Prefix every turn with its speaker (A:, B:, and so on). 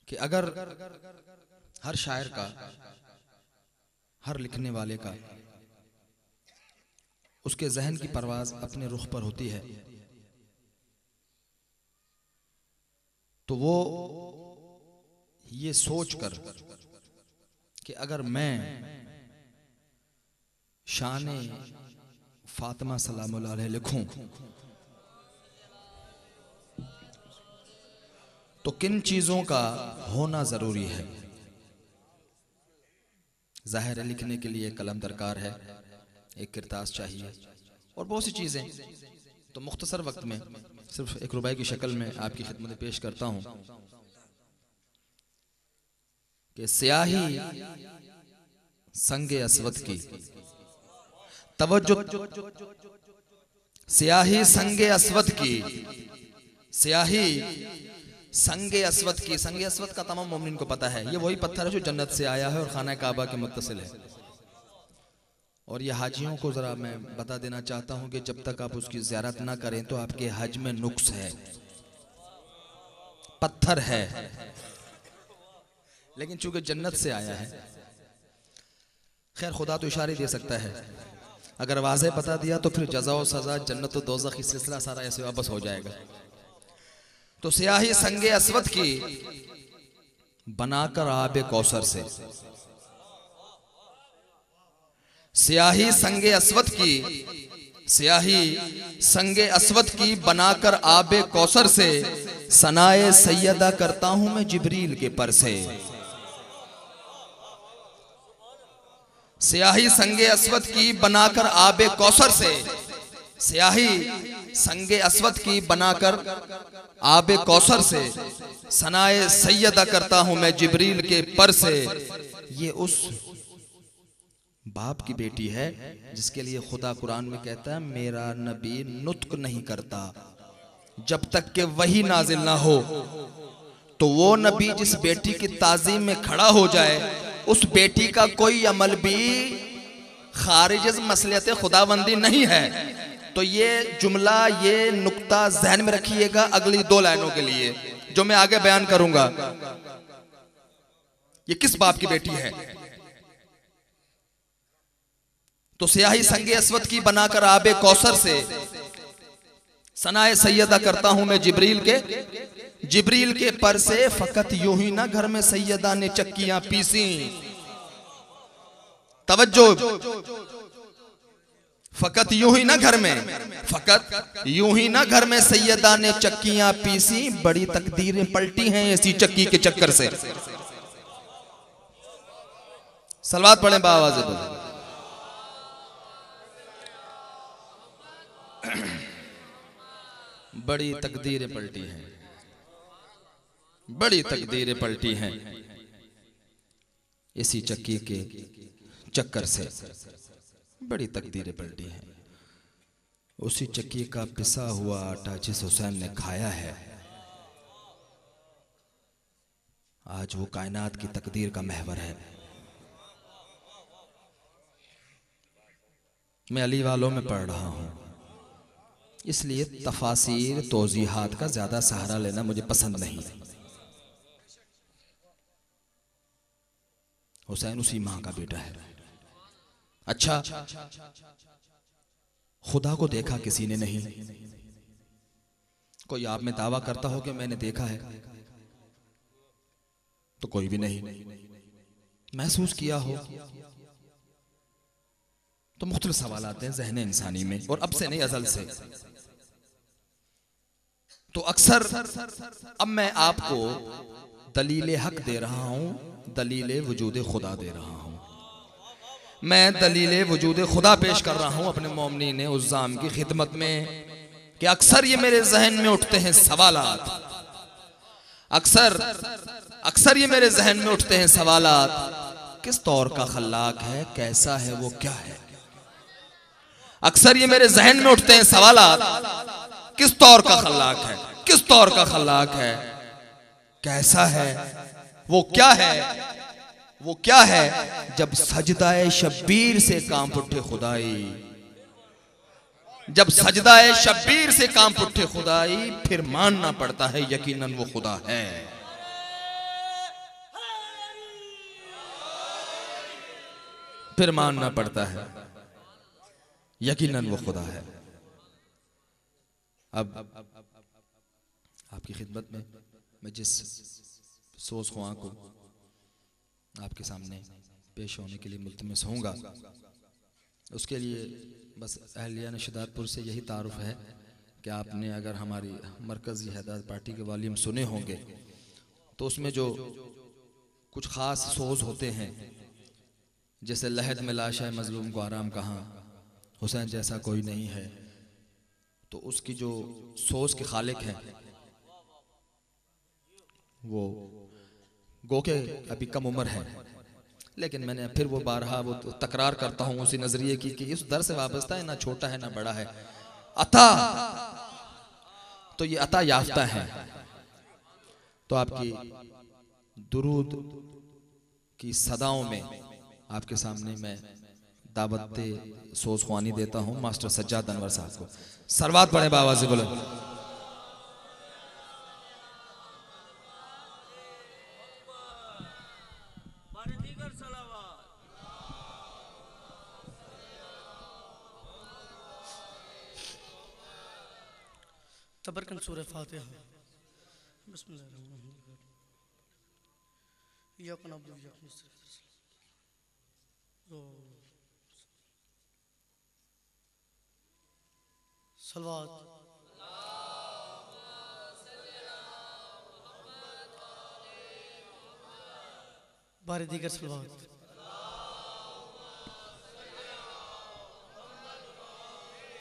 A: कि अगर हर शायर का, हर लिखने वाले का, उसके जहन की परवाज अपने रुख पर होती है, तो वो ये सोचकर कि अगर मैं शाने फातिमा सलामुल्लाह अलैहा लिखूं तो किन चीजों का होना जरूरी है। जाहिर है लिखने के लिए कलम दरकार है, एक किरतास चाहिए और बहुत सी चीजें। तो मुख्तसर वक्त में सिर्फ एक रुबाई की शक्ल में आपकी खिदमत में पेश करता हूं कि स्याही संगे अस्वद की तवज्जो, स्याही संगे अस्वद की, स्याही संगे अस्वद की। संगे अस्वद का तमाम मोमिन को पता है, ये वही पत्थर है जो जन्नत से आया है और खाना काबा के मुत्तसिल है। और ये हाजियों को जरा मैं बता देना चाहता हूं कि जब तक आप उसकी ज़ियारत ना करें तो आपके हज में नुक्स है, पत्थर है, लेकिन चूंकि जन्नत से आया है, खैर खुदा तो इशारे दे सकता है। अगर वाज़े बता दिया तो फिर जज़ा और सज़ा, जन्नत और दोज़ख, सिलसिला सारा ऐसे वापस हो जाएगा। तो स्याही संगे अस्वद की बनाकर आबे कौसर से, स्याही संगे अस्वद की, स्याही संगे अस्वद की बनाकर आबे कौसर से, सनाए सैयदा करता हूं मैं जिब्रील के पर से। स्याही संगे अस्वद की बनाकर आबे कौसर से, स्याही संगे अस्वद की बनाकर आबे कौसर से, सनाए सैयदा करता हूं मैं जिब्रील के पर से। ये उस बाप की बेटी है जिसके लिए खुदा कुरान में कहता है मेरा नबी नुत्क नहीं करता जब तक कि वही नाजिल ना हो। तो वो नबी जिस बेटी की ताजीम में खड़ा हो जाए, उस बेटी का कोई अमल भी खारिज मसलियत खुदाबंदी नहीं है। तो ये जुमला, ये नुक्ता जहन में रखिएगा अगली 2 लाइनों के लिए जो मैं आगे बयान करूंगा। ये किस बाप की बेटी है? तो स्याही संगे अस्वद की बनाकर आबे कौसर से, सनाए सैयदा करता हूं मैं जिब्रील के पर से। फकत यूं ही ना घर में सैयदा ने चक्कियां पीसी, तवज्जो, फकत यूं ही ना घर में, फकत यूं ही ना घर में सैयदा ने चक्कियां पीसी, बड़ी तकदीरें पलटी हैं ऐसी चक्की के चक्कर से। सलवात पढ़ें बाआवाज़ बोले। बड़ी तकदीरें पलटी हैं, बड़ी तकदीरें पलटी हैं इसी चक्की के चक्कर से, बड़ी तकदीरें पलटी हैं। उसी चक्की का पिसा हुआ आटा जिस हुसैन ने खाया है, आज वो कायनात की तकदीर का महवर है। मैं अली वालों में पढ़ रहा हूं, इसलिए तफासीर तौजीहात का ज्यादा सहारा लेना मुझे पसंद नहीं। हुसैन उसी मां का बेटा है। अच्छा, खुदा को देखा किसी ने नहीं। कोई आप में दावा करता हो कि मैंने देखा है, तो कोई भी नहीं। महसूस किया हो तो मुख्तलिफ सवाल आते हैं जहन इंसानी में, और अब से नहीं अज़ल से। तो अक्सर अब मैं आपको दलील हक दे रहा हूं, दलील वजूद खुदा दे रहा हूं। मैं दलील वजूद खुदा पेश कर रहा हूं अपने मोमिनीन उज़्ज़ाम की खिदमत में कि अक्सर ये मेरे जहन में उठते हैं सवालात, अक्सर ये मेरे जहन में उठते हैं सवालात। किस तौर का खल्लाक है, कैसा है, वो क्या है? अक्सर ये मेरे जहन में उठते हैं सवालात, किस तौर का खल्लाक है, किस तौर का खल्लाक है, कैसा है, वो क्या है, वो क्या है? जब सजदाए शब्बीर से कांप उठे खुदाई, जब सजदाए शब्बीर से कांप उठे खुदाई, फिर मानना पड़ता है यकीनन वो खुदा है। फिर मानना पड़ता है यकीनन वो खुदा है। अब आपकी खिदमत में मैं जिस सोच ख्वां को आपके सामने पेश होने के लिए मुल्तमस होऊंगा, उसके लिए बस अहलिया शिदातपुर से यही तारुफ है कि आपने अगर हमारी मरकज़ी हैदराबाद पार्टी के वॉल्यूम सुने होंगे तो उसमें जो कुछ ख़ास सोज होते हैं, जैसे लहद में लाश है मजलूम को आराम कहाँ, हुसैन जैसा कोई नहीं है, तो उसकी जो सोच के खालिक हैं वो गो के अभी कम उम्र है, लेकिन मैंने फिर वो बारहा वो तकरार करता हूँ उसी नजरिए की कि इस दर से वाबस्ता है, ना छोटा है ना बड़ा है, अता तो ये अता याफ्ता है। तो आपकी दुरूद की सदाओं में आपके सामने मैं दावत सोच ख्वानी देता हूँ मास्टर सज्जाद अनवर साहब को। सरवात पढ़े बाबा से बुलंद।
B: तबरकन सूरह फातिहा। बिस्मिल्लाहिर्रहमानिर्रहीम। इय्याका नअबुदु व इय्याका नस्तईन। सलवात। बारे दीगर सलवात।